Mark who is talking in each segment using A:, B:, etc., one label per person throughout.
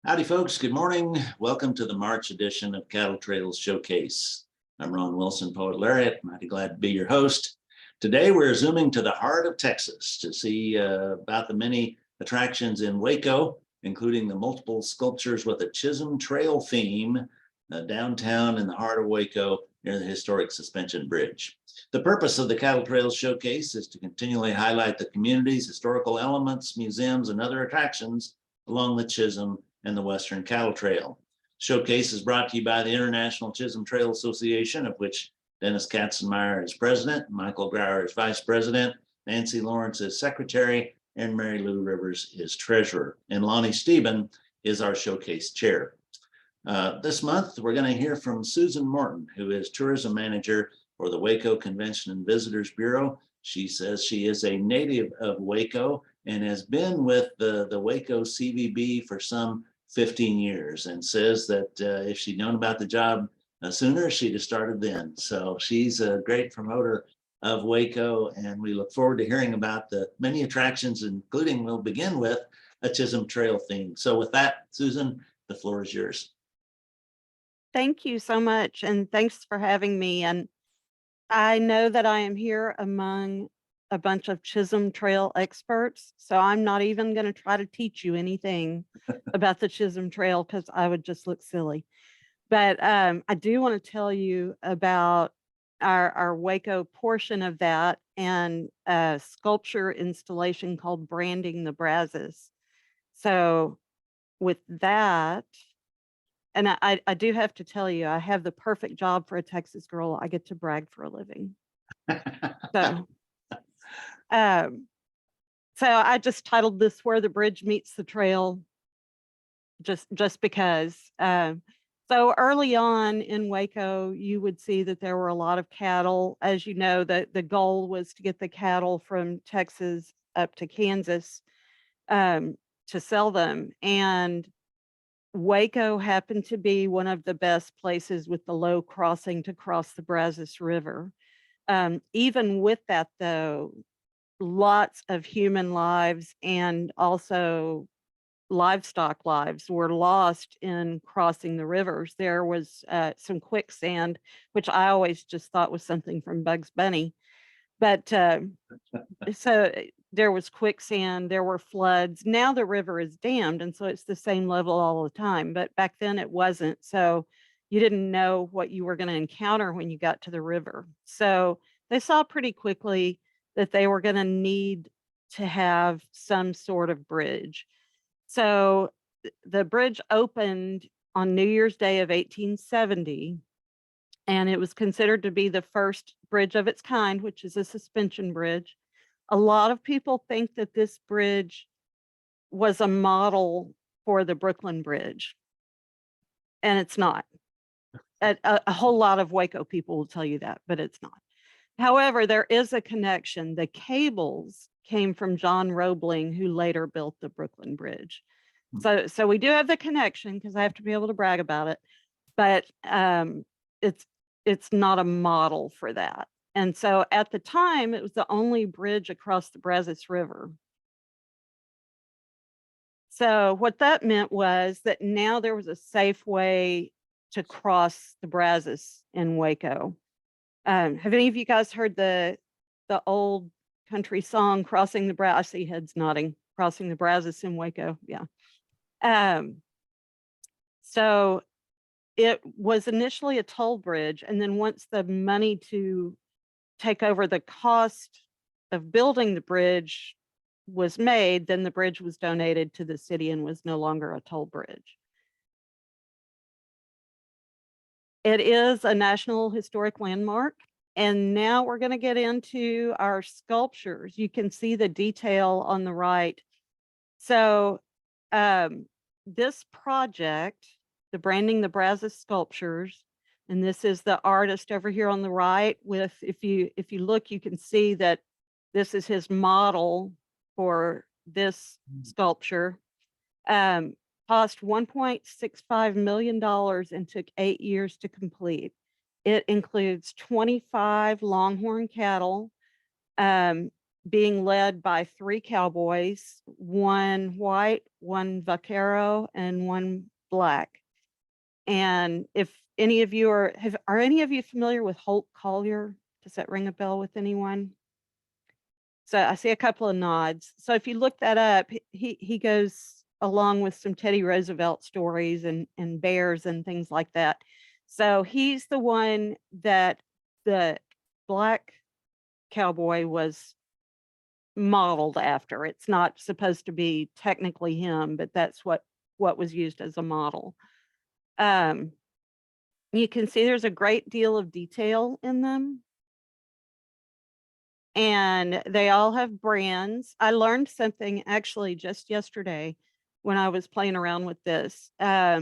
A: Howdy, folks. Good morning. Welcome to the March edition of Cattle Trails Showcase. I'm Ron Wilson, Poet Laureate. Mighty glad to be your host. Today, we're zooming to the heart of Texas to see about the many attractions in Waco, including the multiple sculptures with a Chisholm Trail theme downtown in the heart of Waco near the historic Suspension Bridge. The purpose of the Cattle Trails Showcase is to continually highlight the community's historical elements, museums, and other attractions along the Chisholm and the Western Cattle Trail. Showcase is brought to you by the International Chisholm Trail Association, of which Dennis Katzenmeyer is president, Michael Grauer is vice president, Nancy Lawrence is secretary, and Mary Lou Rivers is treasurer. And Lonnie Steben is our showcase chair. This month, we're going to hear from Susan Morton, who is tourism manager for the Waco Convention and Visitors Bureau. She says she is a native of Waco and has been with the Waco CVB for some 15 years, and says that if she'd known about the job sooner, she'd have started then. So she's a great promoter of Waco, and we look forward to hearing about the many attractions, including, we'll begin with a Chisholm Trail theme. So with that, Susan, the floor is yours.
B: Thank you so much, and thanks for having me. And I know that I am here among a bunch of Chisholm Trail experts, so I'm not even going to try to teach you anything about the Chisholm Trail because I would just look silly. But I do want to tell you about our Waco portion of that and a sculpture installation called Branding the Brazos. So with that, and I do have to tell you, I have the perfect job for a Texas girl. I get to brag for a living. So, so I just titled this "Where the Bridge Meets the Trail," just because. So early on in Waco, you would see that there were a lot of cattle. As you know, the goal was to get the cattle from Texas up to Kansas to sell them. And Waco happened to be one of the best places with the low crossing to cross the Brazos River. Even with that, though, lots of human lives and also livestock lives were lost in crossing the rivers. There was some quicksand, which I always just thought was something from Bugs Bunny. But so there was quicksand, there were floods. Now the river is dammed, and so it's the same level all the time. But back then it wasn't. So you didn't know what you were going to encounter when you got to the river. So they saw pretty quickly that they were going to need to have some sort of bridge. So the bridge opened on New Year's Day of 1870, and it was considered to be the first bridge of its kind, which is a suspension bridge. A lot of people think that this bridge was a model for the Brooklyn Bridge, and it's not. A whole lot of Waco people will tell you that, but it's not. However, there is a connection. The cables came from John Roebling, who later built the Brooklyn Bridge. So we do have the connection because I have to be able to brag about it, but it's not a model for that. And so at the time, it was the only bridge across the Brazos River. So what that meant was that now there was a safe way to cross the Brazos in Waco. Have any of you guys heard the old country song, Crossing the Brazos? I see heads nodding, Crossing the Brazos in Waco. Yeah. So it was initially a toll bridge. And then once the money to take over the cost of building the bridge was made, then the bridge was donated to the city and was no longer a toll bridge. It is a National Historic Landmark. And now we're going to get into our sculptures. You can see the detail on the right. So this project, the Branding the Brazos sculptures, and this is the artist over here on the right with, if you look, you can see that this is his model for this sculpture. Cost $1.65 million and took 8 years to complete. It includes 25 longhorn cattle, being led by 3 cowboys, one white, one vaquero, and one black. And if any of you are any of you familiar with Holt Collier? Does that ring a bell with anyone? So I see a couple of nods. So if you look that up, he goes along with some Teddy Roosevelt stories and bears and things like that. So he's the one that the black cowboy was modeled after. It's not supposed to be technically him, but that's what was used as a model. You can see there's a great deal of detail in them. And they all have brands. I learned something actually just yesterday when I was playing around with this. I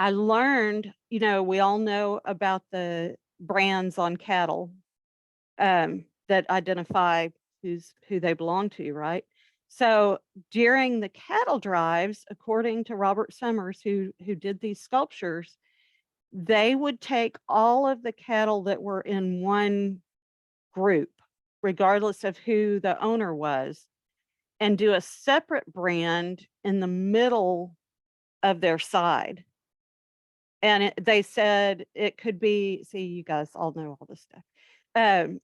B: learned, we all know about the brands on cattle that identify who they belong to, right? So during the cattle drives, according to Robert Summers, who did these sculptures, they would take all of the cattle that were in one group, regardless of who the owner was, and do a separate brand in the middle of their side. And they said it could be, see, you guys all know all this stuff.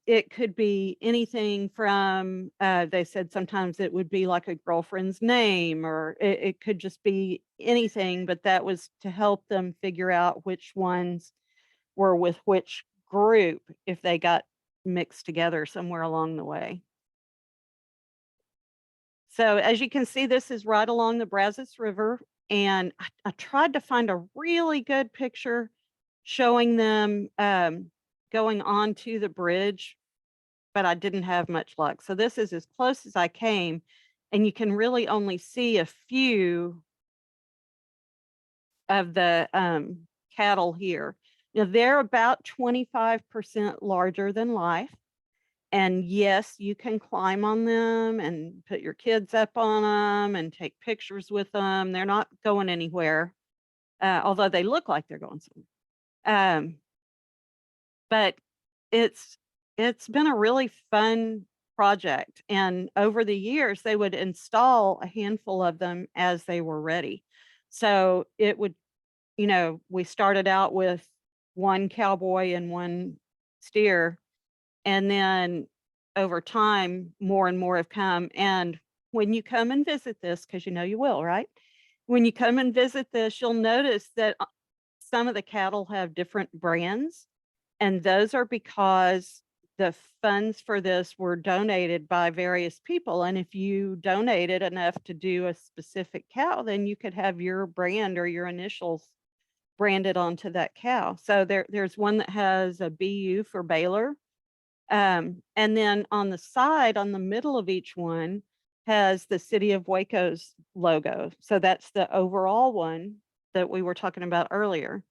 B: It could be anything from, they said sometimes it would be like a girlfriend's name, or it could just be anything, but that was to help them figure out which ones were with which group if they got mixed together somewhere along the way. So as you can see, this is right along the Brazos River, and I tried to find a really good picture showing them going on to the bridge, but I didn't have much luck. So this is as close as I came, and you can really only see a few of the cattle here. Now they're about 25% larger than life. And yes, you can climb on them and put your kids up on them and take pictures with them. They're not going anywhere, although they look like they're going somewhere. But it's been a really fun project. And over the years, they would install a handful of them as they were ready. So it would, we started out with one cowboy and one steer. And then over time, more and more have come. And when you come and visit this, because you will, right? When you come and visit this, you'll notice that some of the cattle have different brands. And those are because the funds for this were donated by various people. And if you donated enough to do a specific cow, then you could have your brand or your initials branded onto that cow. So there's one that has a BU for Baylor. And then on the side, on the middle of each one, has the city of Waco's logo. So that's the overall one that we were talking about earlier.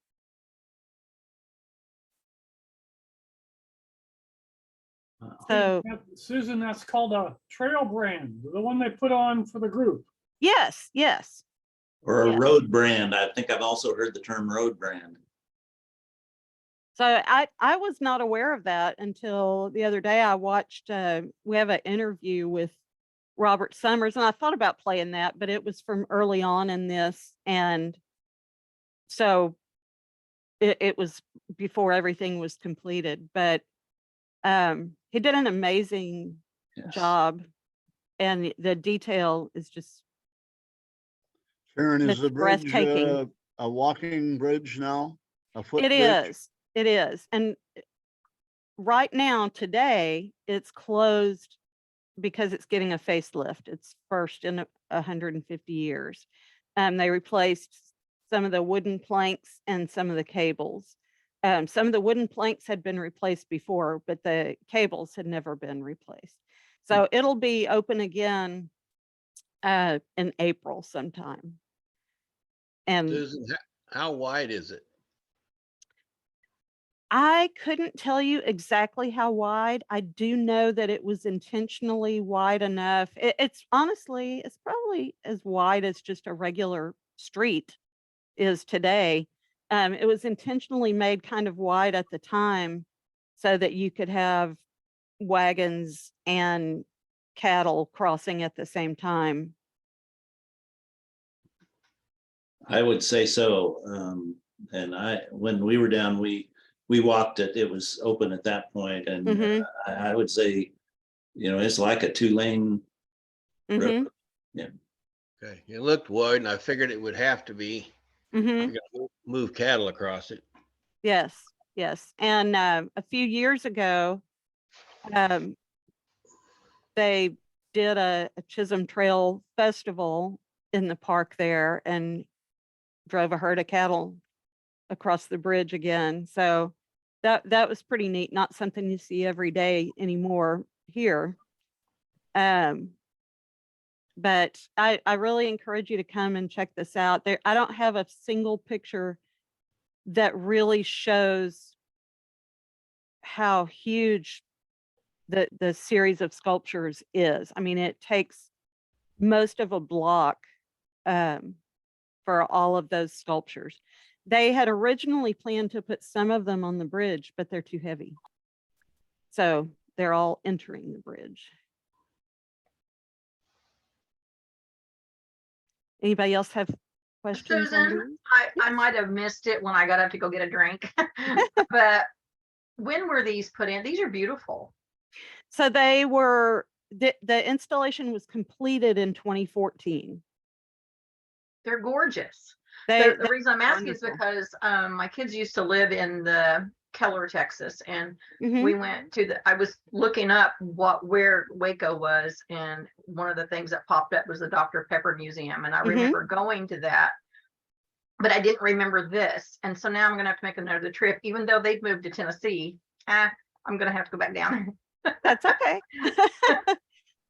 B: So
C: Susan, that's called a trail brand, the one they put on for the group.
B: yes.
A: Or a
B: Yes.
A: road brand. I think I've also heard the term road brand.
B: So I was not aware of that until the other day. I watched, we have an interview with Robert Summers, and I thought about playing that, but it was from early on in this. And so it was before everything was completed, but he did an amazing
A: Yes.
B: job, and the detail is just
D: Sharon, is
B: it's
D: the bridge
B: breathtaking.
D: a walking bridge now? A
B: It
D: footbridge?
B: is. And right now, today, it's closed because it's getting a facelift. It's first in 150 years. They replaced some of the wooden planks and some of the cables. Some of the wooden planks had been replaced before, but the cables had never been replaced. So it'll be open again in April sometime. And
E: Susan, how wide is it?
B: I couldn't tell you exactly how wide. I do know that it was intentionally wide enough. It's honestly, it's probably as wide as just a regular street is today. It was intentionally made kind of wide at the time so that you could have wagons and cattle crossing at the same time.
A: I would say so. And when we were down, we walked it. It was open at that point, and
B: Mhm.
A: I would say, it's like a 2-lane
B: Mhm.
A: road.
E: Okay, it looked wide and I figured it would have to be.
B: Mhm.
E: You gotta move cattle across it.
B: Yes, yes. And a few years ago, um, they did a Chisholm Trail Festival in the park there and drove a herd of cattle across the bridge again. So that was pretty neat. Not something you see every day anymore here. But I really encourage you to come and check this out. There, I don't have a single picture that really shows how huge the series of sculptures is. I mean, it takes most of a block for all of those sculptures. They had originally planned to put some of them on the bridge, but they're too heavy. So they're all entering the bridge. Anybody else have questions on
F: Susan,
B: these?
F: I might have missed it when I got up to go get a drink, but when were these put in? These are beautiful.
B: So they were, the installation was completed in 2014.
F: They're gorgeous.
B: They,
F: The reason I'm asking is
B: wonderful.
F: because my kids used to live in the Keller, Texas, and
B: Mhm.
F: we went to I was looking up where Waco was, and one of the things that popped up was the Dr. Pepper Museum, and I
B: Mhm.
F: remember going to that, but I didn't remember this, and so now I'm gonna have to make another trip, even though they've moved to Tennessee. I'm gonna have to go back down there.
B: That's okay.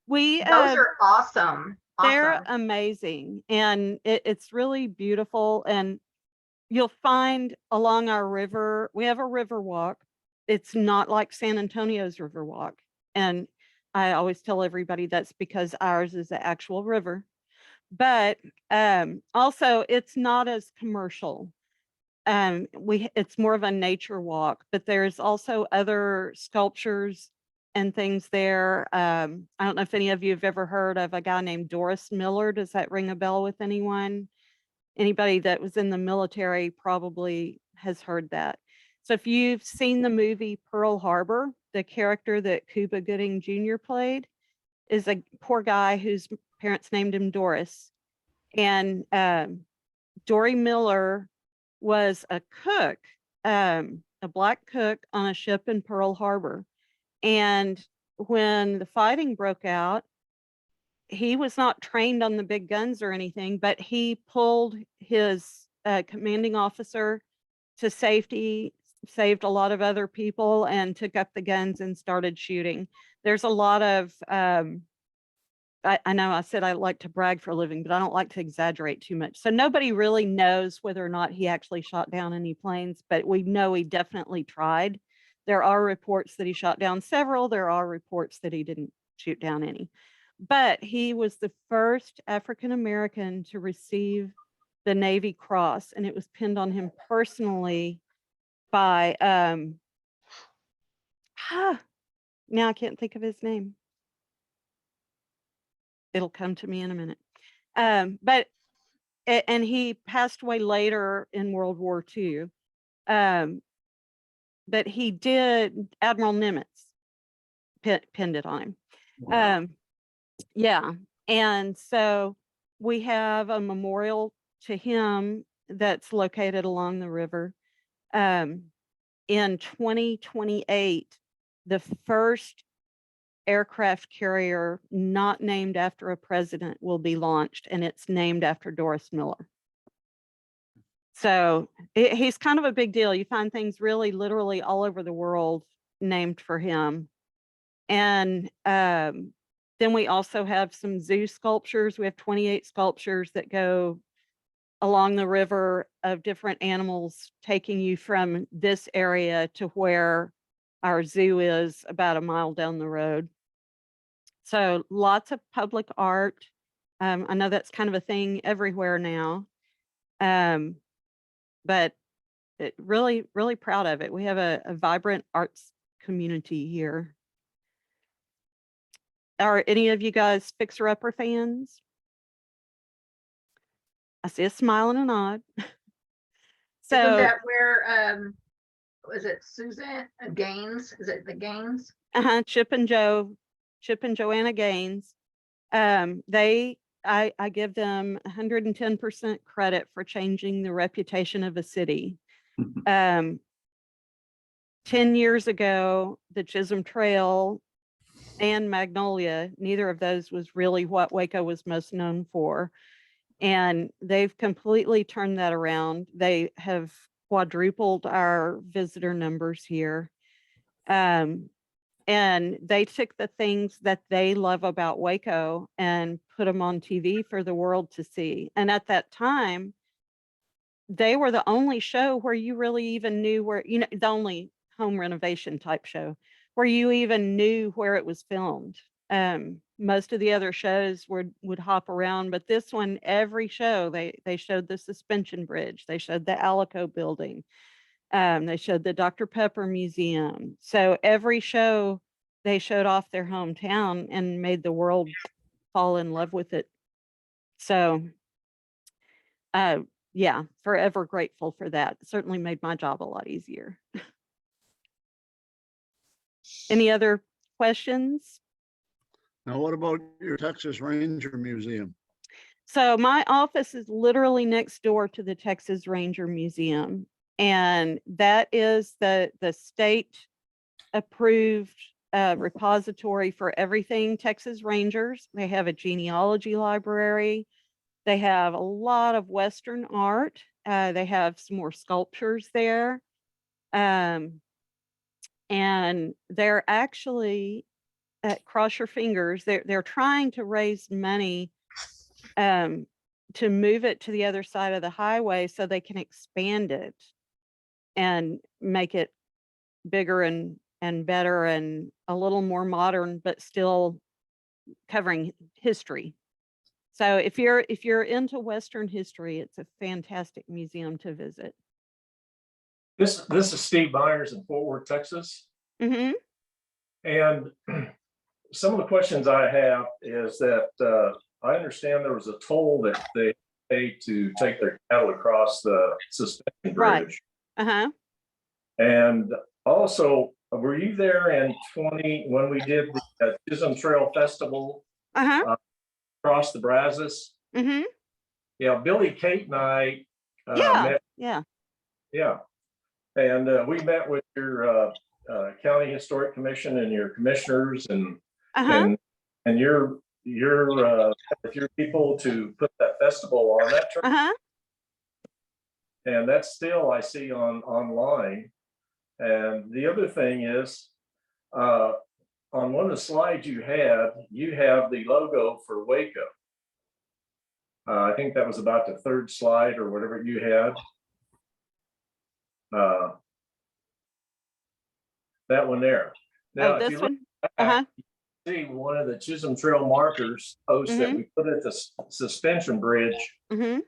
B: We
F: Those are awesome.
B: they're
F: Awesome.
B: amazing, and it's really beautiful. And you'll find along our river, we have a river walk. It's not like San Antonio's river walk, and I always tell everybody that's because ours is the actual river. But also, it's not as commercial. It's more of a nature walk, but there's also other sculptures and things there. I don't know if any of you have ever heard of a guy named Doris Miller. Does that ring a bell with anyone? Anybody that was in the military probably has heard that. So if you've seen the movie Pearl Harbor, the character that Cuba Gooding Jr. played is a poor guy whose parents named him Doris. And Dory Miller was a cook, a black cook on a ship in Pearl Harbor. And when the fighting broke out, he was not trained on the big guns or anything, but he pulled his commanding officer to safety, saved a lot of other people, and took up the guns and started shooting. There's a lot of I know I said I like to brag for a living, but I don't like to exaggerate too much. So nobody really knows whether or not he actually shot down any planes, but we know he definitely tried. There are reports that he shot down several. There are reports that he didn't shoot down any. But he was the first African American to receive the Navy Cross, and it was pinned on him personally by now I can't think of his name. It'll come to me in a minute. But and he passed away later in World War II. But he did, Admiral Nimitz pinned it on him.
A: Wow.
B: Yeah. And so we have a memorial to him that's located along the river. In 2028, the first aircraft carrier not named after a president will be launched, and it's named after Doris Miller. So he's kind of a big deal. You find things really literally all over the world named for him. And then we also have some zoo sculptures. We have 28 sculptures that go along the river of different animals, taking you from this area to where our zoo is about a mile down the road. So lots of public art. I know that's kind of a thing everywhere now. But really, really proud of it. We have a vibrant arts community here. Are any of you guys Fixer Upper fans? I see a smile and a nod.
F: Isn't
B: So,
F: that where, was it Suzanne Gaines? Is it the Gaines?
B: Chip and Joanna Gaines, I give them 110% credit for changing the reputation of a city. 10 years ago, the Chisholm Trail and Magnolia, neither of those was really what Waco was most known for. And they've completely turned that around. They have quadrupled our visitor numbers here. And they took the things that they love about Waco and put them on TV for the world to see. And at that time, they were the only show where you really even knew where, the only home renovation type show where you even knew where it was filmed. Most of the other shows would hop around, but this one, every show, they showed the suspension bridge, they showed the Alico building, they showed the Dr. Pepper Museum. So every show they showed off their hometown and made the world fall in love with it. So, yeah, forever grateful for that. It certainly made my job a lot easier. Any other questions?
D: Now, what about your Texas Ranger Museum?
B: So my office is literally next door to the Texas Ranger Museum. And that is the state approved repository for everything Texas Rangers. They have a genealogy library. They have a lot of Western art. They have some more sculptures there. And they're actually, cross your fingers, they're trying to raise money to move it to the other side of the highway so they can expand it and make it bigger and better and a little more modern, but still covering history. So if you're into Western history, it's a fantastic museum to visit.
G: This is Steve Myers in Fort Worth, Texas.
B: Mm-hmm.
G: And some of the questions I have is that I understand there was a toll that they paid to take their cattle across the suspension
B: Right.
G: bridge.
B: Uh-huh.
G: And also, were you there in when we did the Chisholm Trail Festival
B: Uh-huh.
G: across the Brazos?
B: Mm-hmm.
G: Yeah, Billy, Kate, and I
B: Yeah.
G: met.
B: Yeah.
G: Yeah. And we met with your County Historic Commission and your commissioners and
B: Uh-huh.
G: and your with your people to put that festival on that trip.
B: Uh-huh.
G: And that's still I see online. And the other thing is on one of the slides you have the logo for Waco. I think that was about the third slide or whatever you had. That one there. Now,
B: Oh,
G: if
B: this
G: you look
B: one?
G: back,
B: Uh-huh.
G: you see one of the Chisholm Trail markers posts that we put at the suspension bridge
B: Mm-hmm.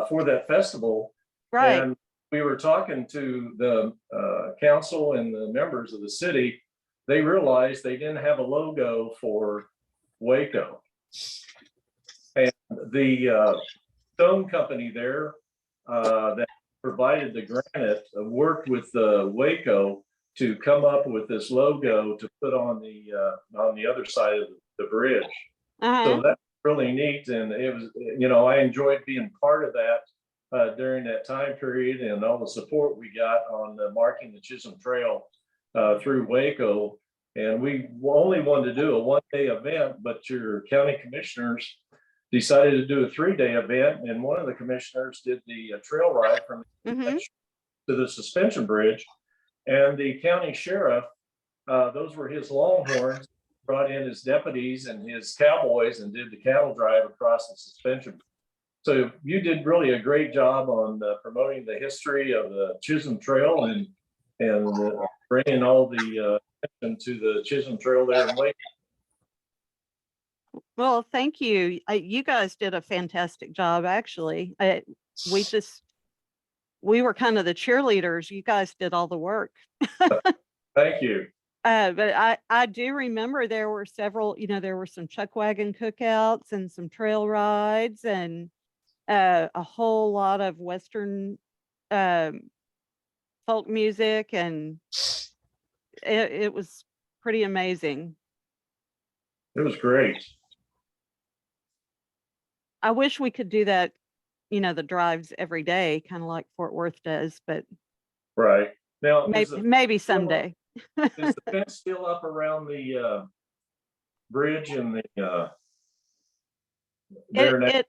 G: for that festival.
B: Right.
G: And we were talking to the council and the members of the city. They realized they didn't have a logo for Waco. And the stone company there that provided the granite worked with Waco to come up with this logo to put on the other side of the bridge.
B: Uh-huh.
G: So that's really neat. And it was, I enjoyed being part of that during that time period and all the support we got on marking the Chisholm Trail through Waco. And we only wanted to do a one-day event, but your county commissioners decided to do a 3-day event. And one of the commissioners did the trail ride from
B: Mm-hmm.
G: to the suspension bridge. And the county sheriff, those were his longhorns, brought in his deputies and his cowboys and did the cattle drive across the suspension. So you did really a great job on promoting the history of the Chisholm Trail and bringing all the attention to the Chisholm Trail there in Waco.
B: Well, thank you. You guys did a fantastic job, actually. We were kind of the cheerleaders. You guys did all the work.
G: Thank you.
B: But I do remember there were several, there were some chuck wagon cookouts and some trail rides and a whole lot of Western um, folk music, and it was pretty amazing.
G: It was great.
B: I wish we could do that, the drives every day, kind of like Fort Worth does, but
G: Right. Now,
B: maybe someday.
G: is the fence still up around the bridge and the there next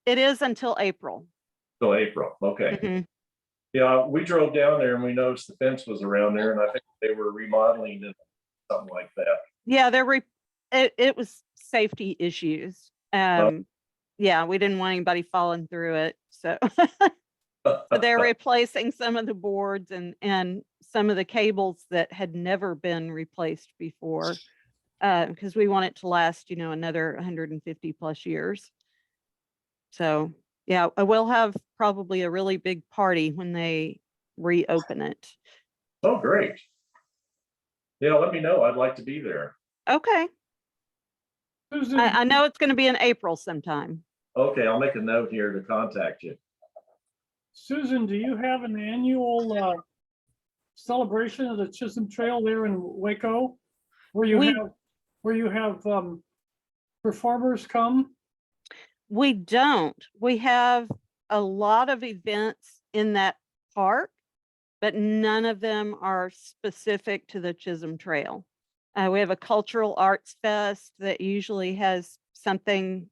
B: It is until April.
G: till April? Okay.
B: Mhm.
G: Yeah, we drove down there and we noticed the fence was around there, and I think they were remodeling it, something like that.
B: Yeah, it was safety issues. Yeah, we didn't want anybody falling through it. So so they're replacing some of the boards and some of the cables that had never been replaced before. Because we want it to last, another 150 plus years. So yeah, I will have probably a really big party when they reopen it.
G: Oh, great. Yeah, let me know. I'd like to be there.
B: Okay.
C: Susan,
B: I know it's going to be in April sometime.
G: Okay, I'll make a note here to contact you.
C: Susan, do you have an annual celebration of the Chisholm Trail there in Waco? Where you have performers come?
B: We don't. We have a lot of events in that park, but none of them are specific to the Chisholm Trail. We have a cultural arts fest that usually has something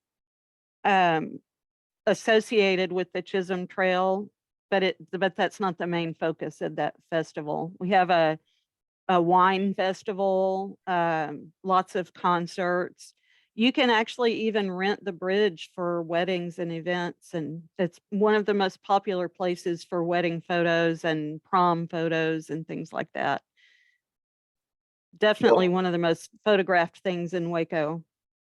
B: associated with the Chisholm Trail, but that's not the main focus of that festival. We have a wine festival, lots of concerts. You can actually even rent the bridge for weddings and events, and it's one of the most popular places for wedding photos and prom photos and things like that. Definitely one of the most photographed things in Waco.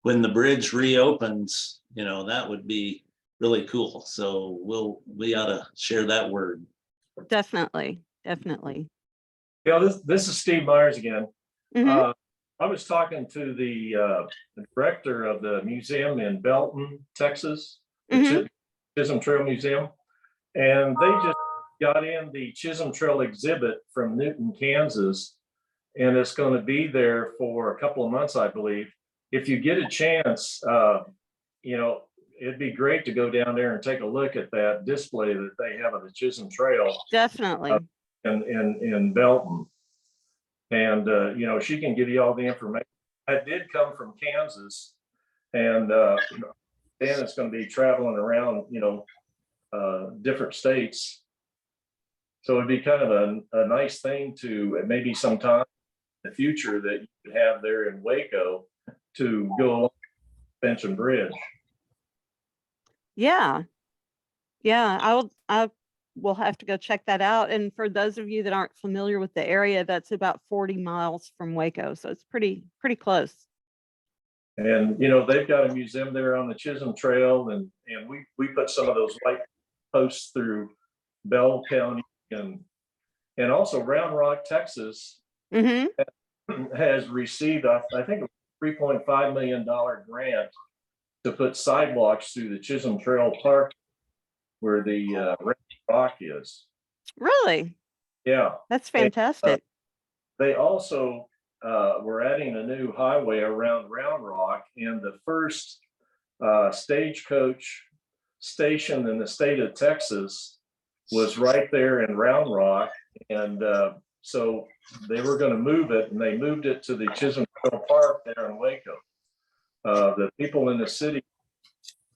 A: When the bridge reopens, that would be really cool. So we ought to share that word.
B: Definitely.
G: Yeah, this is Steve Myers again.
B: Mhm.
G: I was talking to the director of the museum in Belton, Texas, the
B: Mhm.
G: Chisholm Trail Museum, and they just got in the Chisholm Trail exhibit from Newton, Kansas, and it's going to be there for a couple of months, I believe. If you get a chance, it'd be great to go down there and take a look at that display that they have of the Chisholm Trail
B: Definitely.
G: in Belton. And, she can give you all the information. I did come from Kansas, and Dan is going to be traveling around, different states. So it'd be kind of a nice thing to maybe sometime in the future that you could have there in Waco to go along Benson Bridge.
B: Yeah. I will have to go check that out. And for those of you that aren't familiar with the area, that's about 40 miles from Waco. So it's pretty close.
G: And, they've got a museum there on the Chisholm Trail, and we put some of those light posts through Bell County and also Round Rock, Texas
B: Mhm.
G: has received, I think, a $3.5 million grant to put sidewalks through the Chisholm Trail Park where the Round Rock is.
B: Really?
G: Yeah.
B: That's fantastic.
G: They also were adding a new highway around Round Rock, and the first stagecoach station in the state of Texas was right there in Round Rock. And so they were going to move it, and they moved it to the Chisholm Trail Park there in Waco. The people in the city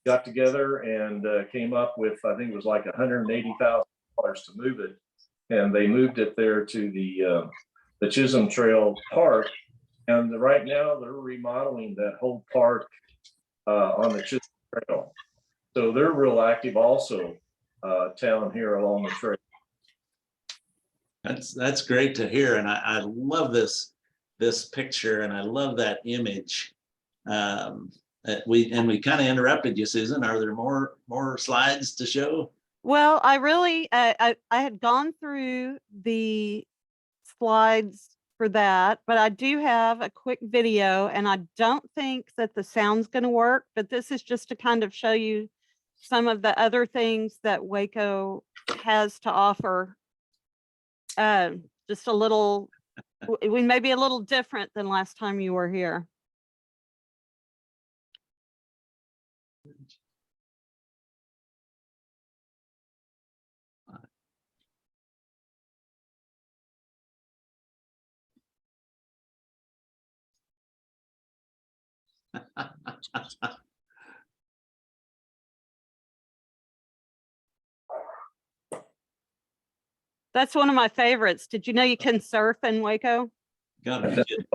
G: got together and came up with, I think it was like $180,000 to move it. And they moved it there to the Chisholm Trail Park. And right now they're remodeling that whole park on the Chisholm Trail. So they're real active also down here along the trail.
A: That's great to hear. And I love this picture, and I love that image. We kind of interrupted you, Susan. Are there more slides to show?
B: Well, I really, I had gone through the slides for that, but I do have a quick video, and I don't think that the sound's going to work, but this is just to kind of show you some of the other things that Waco has to offer. Just a little, we may be a little different than last time you were here. That's one of my favorites. Did you know you can surf in Waco?
A: Gotta be kidding.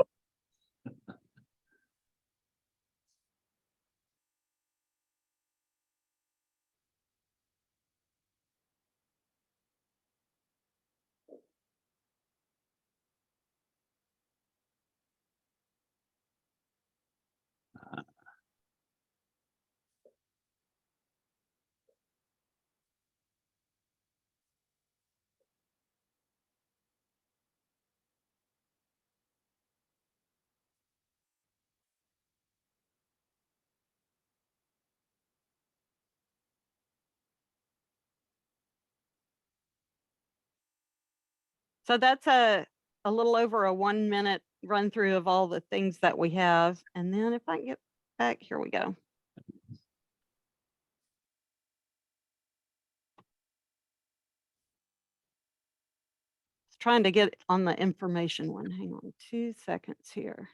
B: So that's a little over a 1 minute run through of all the things that we have. And then if I can get back, here we go. Trying to get on the information one. Hang on 2 seconds here.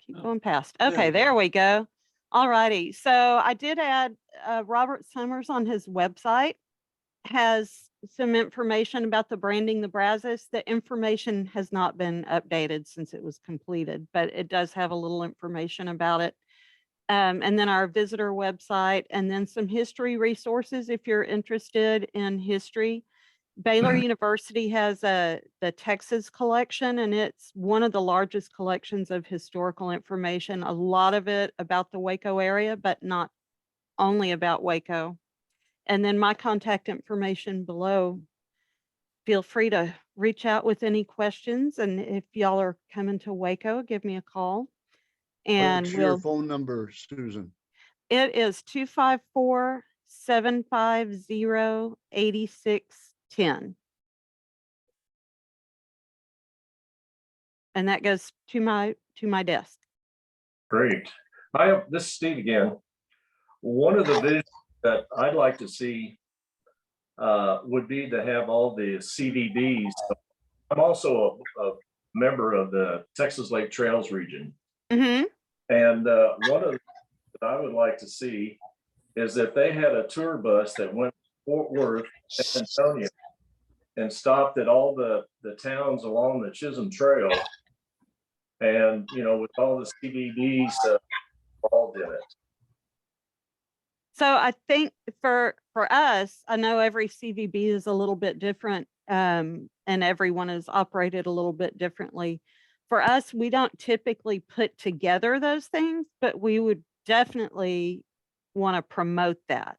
B: Keep going past. Okay, there we go. All righty. So I did add Robert Summers on his website has some information about the branding the Brazos. The information has not been updated since it was completed, but it does have a little information about it. And then our visitor website, and then some history resources if you're interested in history. Baylor University has the Texas collection, and it's one of the largest collections of historical information, a lot of it about the Waco area, but not only about Waco. And then my contact information below. Feel free to reach out with any questions, and if y'all are coming to Waco, give me a call. And
D: What's your phone number, Susan?
B: it is 254-750-8610. And that goes to my desk.
G: Great. This is Steve again. One of the visions that I'd like to see would be to have all the CVBs. I'm also a member of the Texas Lake Trails region.
B: Mm-hmm.
G: And one of the things that I would like to see is if they had a tour bus that went to Fort Worth, San Antonio, and stopped at all the towns along the Chisholm Trail. And, you know, with all the CVBs involved in it.
B: So I think for us, I know every CVB is a little bit different, and everyone is operated a little bit differently. For us, we don't typically put together those things, but we would definitely want to promote that.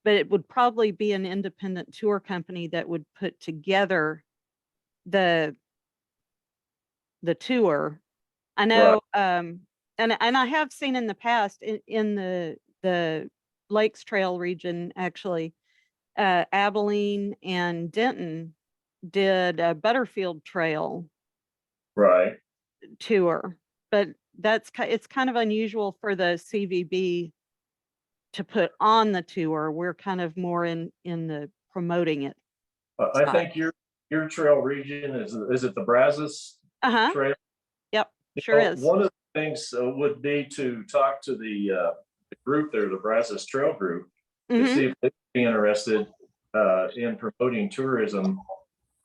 B: But it would probably be an independent tour company that would put together the tour. I know, and I have seen in the past in the Lakes Trail region, actually, Abilene and Denton did a Butterfield Trail
G: Right.
B: tour, but it's kind of unusual for the CVB to put on the tour. We're kind of more in the promoting it.
G: I think your trail region is it the Brazos
B: Uh-huh.
G: Trail?
B: Yep, sure is.
G: One of the things would be to talk to the group there, the Brazos Trail Group, to see if they'd be interested in promoting tourism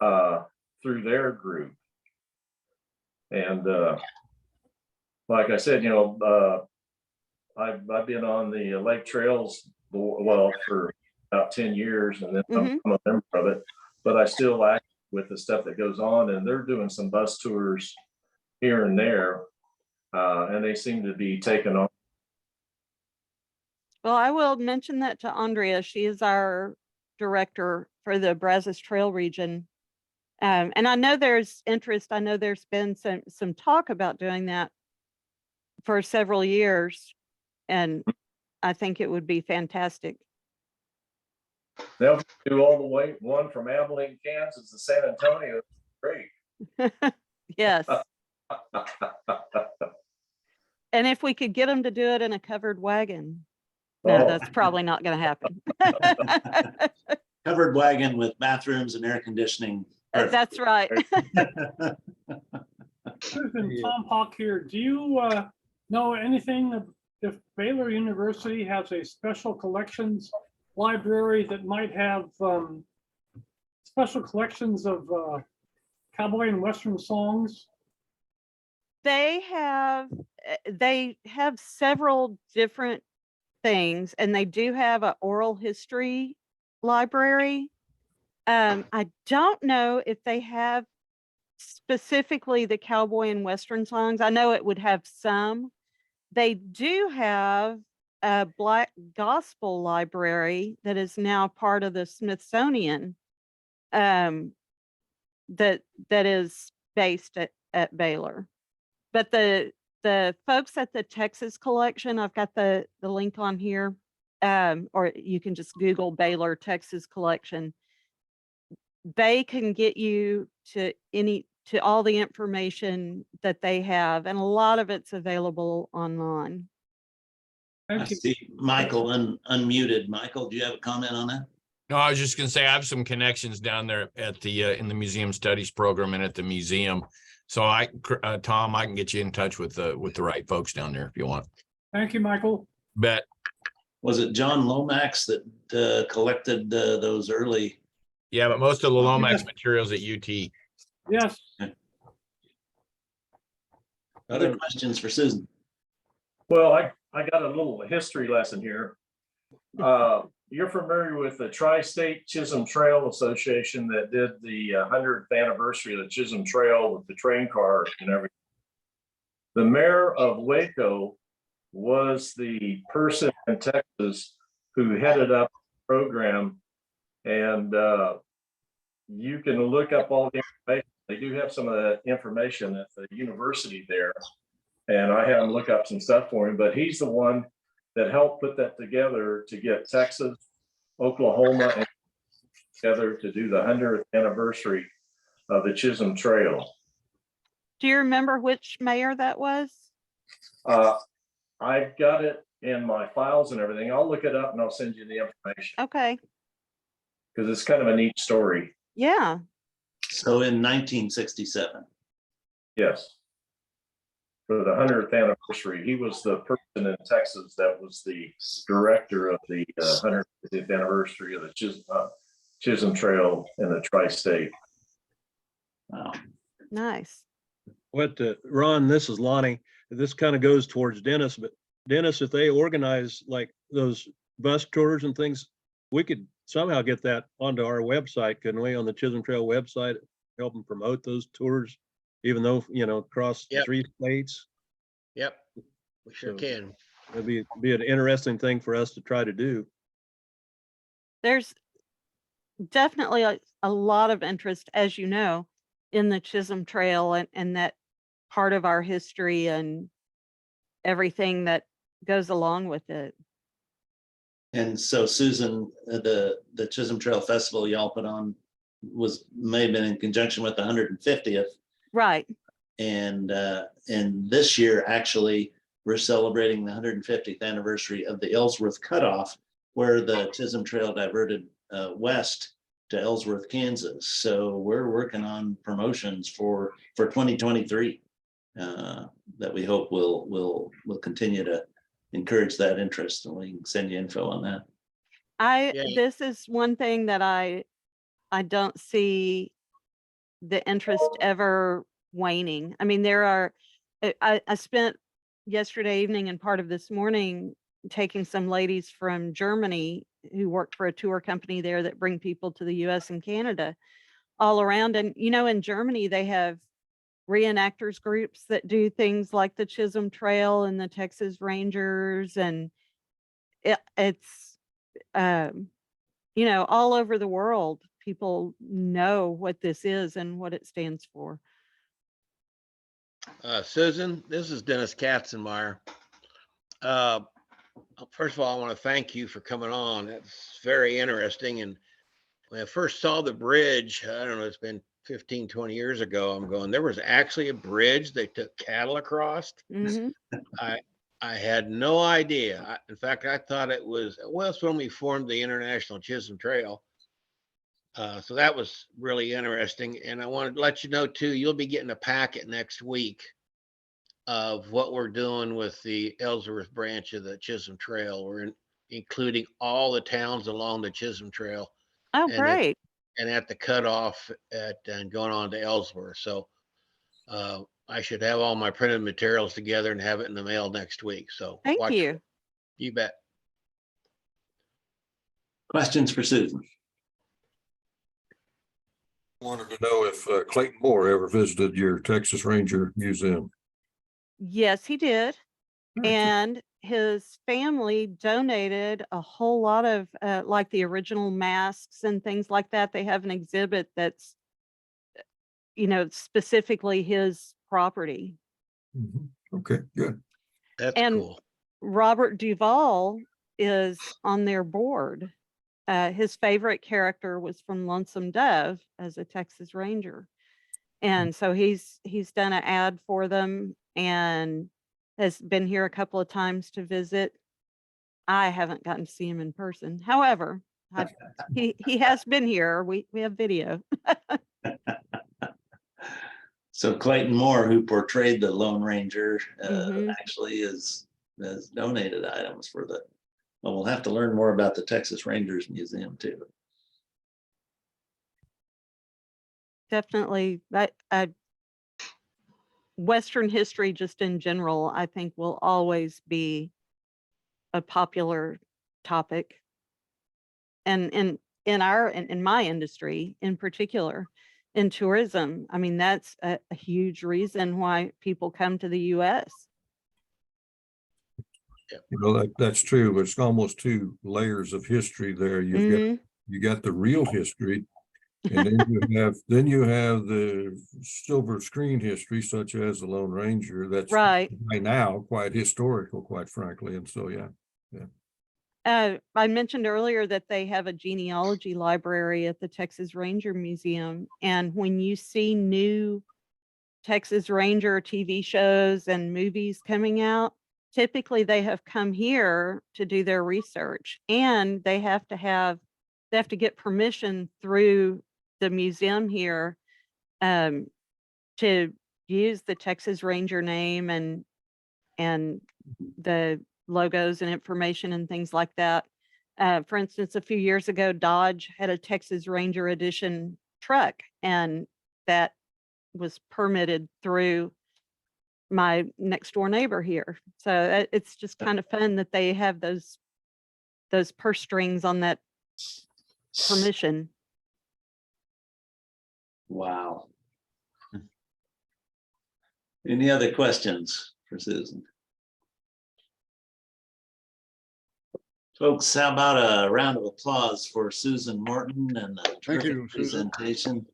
G: through their group. And like I said, you know, I've been on the Lake Trails for about 10 years, and then I'm a member of it, but I still act with the stuff that goes on, and they're doing some bus tours here and there, and they seem to be taking on.
B: Well, I will mention that to Andrea. She is our director for the Brazos Trail region. And I know there's interest. I know there's been some talk about doing that for several years, and I think it would be fantastic.
G: They'll do all the way, one from Abilene, Kansas to San Antonio. Great.
B: Yes. And if we could get them to do it in a covered wagon. No,
G: Oh.
B: that's probably not going to happen.
A: Covered wagon with bathrooms and air conditioning. Perfect.
B: That's right.
C: Susan, Tom Hawk here. Do you know anything if Baylor University has a special collections library that might have special collections of cowboy and western songs?
B: They have several different things, and they do have an oral history library. I don't know if they have specifically the cowboy and western songs. I know it would have some. They do have a Black gospel library that is now part of the Smithsonian, that is based at Baylor. But the folks at the Texas collection, I've got the link on here, or you can just Google Baylor Texas collection. They can get you to all the information that they have, and a lot of it's available online.
A: I
C: Thank you.
A: see Michael unmuted. Michael, do you have a comment on that?
H: No, I was just gonna say I have some connections down there at the in the museum studies program and at the museum. So Tom, I can get you in touch with the right folks down there if you want.
C: Thank you, Michael.
H: Bet.
A: Was it John Lomax that collected those early?
H: Yeah, but most of the Lomax materials at UT.
C: Yes.
A: Other questions for Susan?
G: Well, I got a little history lesson here. You're familiar with the Tri-State Chisholm Trail Association that did the 100th anniversary of the Chisholm Trail with the train car and everything. The mayor of Waco was the person in Texas who headed up the program, and you can look up all the information. They do have some of that information at the university there, and I had him look up some stuff for him, but he's the one that helped put that together to get Texas, Oklahoma, and together to do the 100th anniversary of the Chisholm Trail.
B: Do you remember which mayor that was?
G: I've got it in my files and everything. I'll look it up and I'll send you the information
B: Okay.
G: because it's kind of a neat story.
B: Yeah.
A: So in 1967.
G: Yes. For the 100th anniversary, he was the person in Texas that was the director of the 150th anniversary of the Chisholm Trail in the Tri-State.
A: Wow.
B: Nice.
I: Ron, this is Lonnie. This kind of goes towards Dennis, but Dennis, if they organize like those bus tours and things, we could somehow get that onto our website, couldn't we, on the Chisholm Trail website, help them promote those tours, even though, across
E: Yep.
I: 3 states.
E: Yep, we sure
I: So-
E: can.
I: It'd be an interesting thing for us to try to do.
B: There's definitely a lot of interest, as you know, in the Chisholm Trail and that part of our history and everything that goes along with it.
A: And so Susan, the Chisholm Trail Festival y'all put on may have been in conjunction with the 150th.
B: Right.
A: And this year, actually, we're celebrating the 150th anniversary of the Ellsworth Cutoff, where the Chisholm Trail diverted west to Ellsworth, Kansas. So we're working on promotions for 2023 that we hope will continue to encourage that interest, and we can send you info on that.
E: Yeah.
B: This is one thing that I don't see the interest ever waning. I mean, I spent yesterday evening and part of this morning taking some ladies from Germany who work for a tour company there that bring people to the US and Canada all around. And, in Germany, they have reenactors groups that do things like the Chisholm Trail and the Texas Rangers. And it's you know, all over the world, people know what this is and what it stands for.
E: Susan, this is Dennis Katzenmeyer. First of all, I want to thank you for coming on. That's very interesting. And when I first saw the bridge, I don't know, it's been 15, 20 years ago, I'm going, there was actually a bridge they took cattle across.
B: Mhm.
E: I had no idea. In fact, I thought it was, well, it's when we formed the International Chisholm Trail. So that was really interesting. And I wanted to let you know too, you'll be getting a packet next week of what we're doing with the Ellsworth branch of the Chisholm Trail. We're including all the towns along the Chisholm Trail.
B: Oh,
E: And
B: great.
E: and at the cutoff and going on to Ellsworth. So I should have all my printed materials together and have it in the mail next week. So
B: Thank
E: watch
B: you.
E: it. You bet.
A: Questions for Susan?
J: Wanted to know if Clayton Moore ever visited your Texas Ranger Museum.
B: Yes, he did. And his family donated a whole lot of like the original masks and things like that. They have an exhibit that's, you know, specifically his property.
J: Okay, good.
E: That's
B: And
E: cool.
B: Robert Duvall is on their board. His favorite character was from Lonesome Dove as a Texas Ranger. And so he's done an ad for them and has been here a couple of times to visit. I haven't gotten to see him in person. However, he has been here. We have video.
A: So Clayton Moore, who portrayed the Lone Ranger,
B: Mhm.
A: actually has donated items for the, well, we'll have to learn more about the Texas Rangers Museum too.
B: Definitely. Western history just in general, I think will always be a popular topic. And in my industry in particular, in tourism, I mean, that's a huge reason why people come to the US.
J: You know, that's true, but it's almost two layers of history there.
B: Mhm.
J: You got the real history, and then you have the silver screen history, such as the Lone Ranger. That's
B: Right.
J: by now quite historical, quite frankly. And so, yeah.
B: I mentioned earlier that they have a genealogy library at the Texas Ranger Museum. And when you see new Texas Ranger TV shows and movies coming out, typically they have come here to do their research, and they have to get permission through the museum here to use the Texas Ranger name and the logos and information and things like that. For instance, a few years ago, Dodge had a Texas Ranger edition truck, and that was permitted through my next door neighbor here. So it's just kind of fun that they have those purse strings on that permission.
A: Wow. Any other questions for Susan? Folks, how about a round of applause for Susan Morton and the
D: Thank you,
A: terrific
D: Susan.
A: presentation?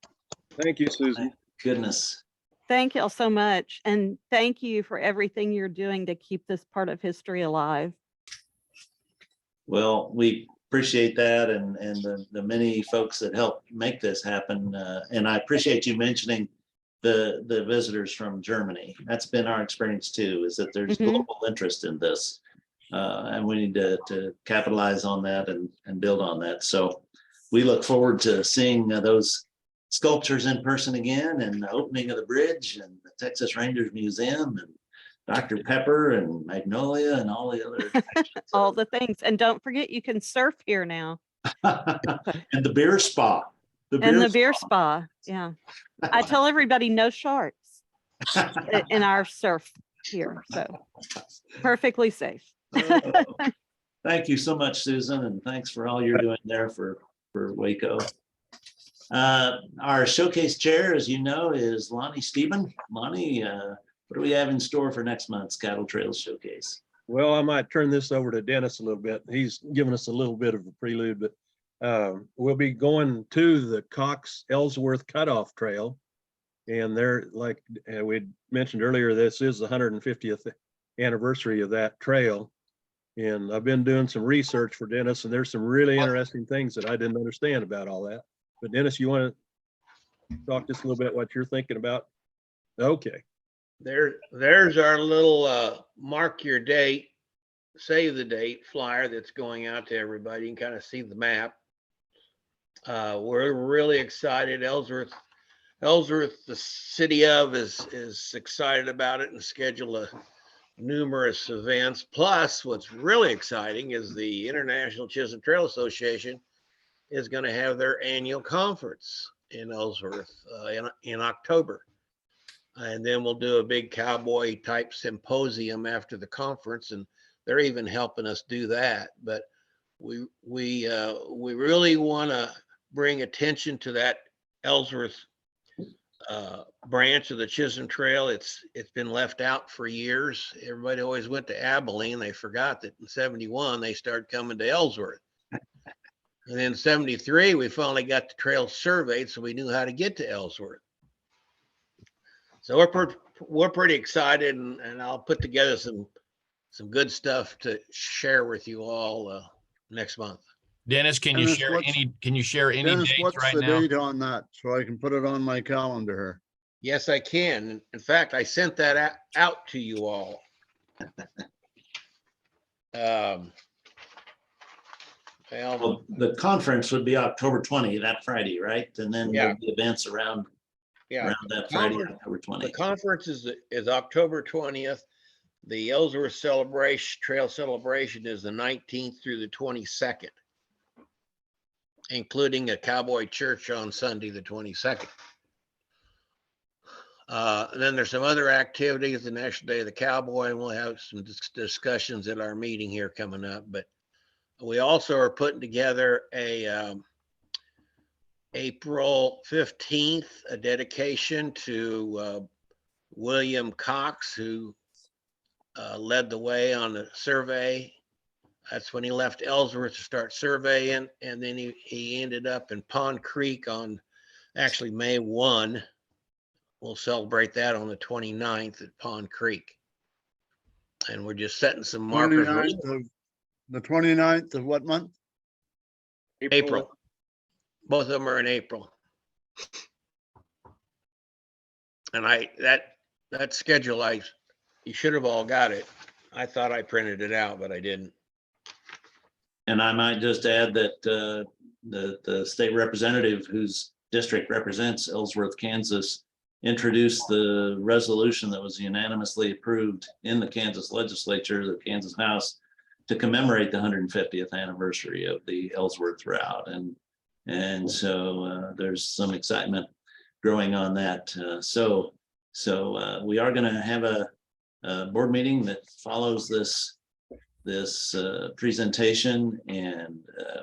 I: Thank you, Susan.
A: Goodness.
B: Thank y'all so much. And thank you for everything you're doing to keep this part of history alive.
A: Well, we appreciate that and the many folks that helped make this happen. And I appreciate you mentioning the visitors from Germany. That's been our experience too, is that there's global interest in this. And we need to capitalize on that and build on that. So we look forward to seeing those sculptures in person again, and the opening of the bridge and the Texas Rangers Museum and Dr. Pepper and Magnolia and all the other attractions.
B: All the things. And don't forget, you can surf here now.
A: And the beer spa.
B: And the beer spa. Yeah. I tell everybody no sharks in our surf here. So perfectly safe.
A: Thank you so much, Susan, and thanks for all you're doing there for Waco. Our showcase chair, as you know, is Lonnie Steben. Lonnie, what do we have in store for next month's Cattle Trails Showcase?
I: Well, I might turn this over to Dennis a little bit. He's given us a little bit of a prelude, but We'll be going to the Cox Ellsworth Cutoff Trail. And they're like, we mentioned earlier, this is the 150th anniversary of that trail. And I've been doing some research for Dennis, and there's some really interesting things that I didn't understand about all that. But Dennis, you want to talk just a little bit what you're thinking about? Okay.
E: There's our little mark your date, save the date flyer that's going out to everybody. You can kind of see the map. We're really excited. Ellsworth, the city of is excited about it and schedule numerous events. Plus, what's really exciting is the International Chisholm Trail Association is going to have their annual conference in Ellsworth in October. And then we'll do a big cowboy type symposium after the conference, and they're even helping us do that. But we really want to bring attention to that Ellsworth branch of the Chisholm Trail. It's been left out for years. Everybody always went to Abilene. They forgot that in 71 they started coming to Ellsworth. And then 73 we finally got the trail surveyed, so we knew how to get to Ellsworth. So we're pretty excited, and I'll put together some good stuff to share with you all next month.
H: Dennis, can you
D: Dennis,
H: share
D: what's-
H: any
D: Dennis,
H: dates
D: what's
H: right
D: the
H: now?
D: date on that? So I can put it on my calendar here.
E: Yes, I can. In fact, I sent that out to you all.
A: Well, the conference would be October 20, that Friday, right? And then
E: Yeah.
A: there'll be events around
E: Yeah,
A: that Friday,
E: conference-
A: October
E: the
A: 20.
E: conference is October 20th. The Ellsworth Trail Celebration is the 19th through the 22nd, including a cowboy church on Sunday, the 22nd. And then there's some other activities, the National Day of the Cowboy, and we'll have some discussions at our meeting here coming up. But we also are putting together a April 15th, a dedication to William Cox, who led the way on the survey. That's when he left Ellsworth to start surveying, and then he ended up in Pond Creek on actually May 1. We'll celebrate that on the 29th at Pond Creek. And we're just setting some markers.
D: 29th of what month?
E: April. Both of them are in April. And that schedule, you should have all got it. I thought I printed it out, but I didn't.
A: And I might just add that the state representative whose district represents Ellsworth, Kansas, introduced the resolution that was unanimously approved in the Kansas legislature, the Kansas House, to commemorate the 150th anniversary of the Ellsworth route. And so there's some excitement growing on that. So we are going to have a board meeting that follows this presentation, and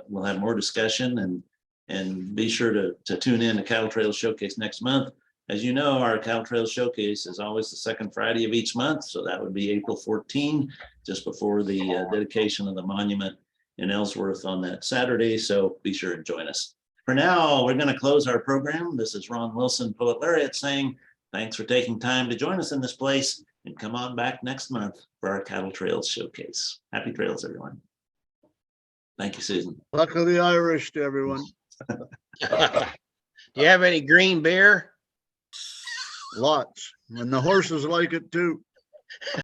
A: we'll have more discussion, and be sure to tune in to Cattle Trail Showcase next month. As you know, our Cattle Trail Showcase is always the second Friday of each month, so that would be April 14, just before the dedication of the monument in Ellsworth on that Saturday. So be sure and join us. For now, we're going to close our program. This is Ron Wilson, Poet Laureate, saying thanks for taking time to join us in this place, and come on back next month for our Cattle Trails Showcase. Happy trails, everyone. Thank you, Susan.
D: Luck of the Irish to everyone.
E: Do you have any green beer?
D: Lots. And the horses like it too.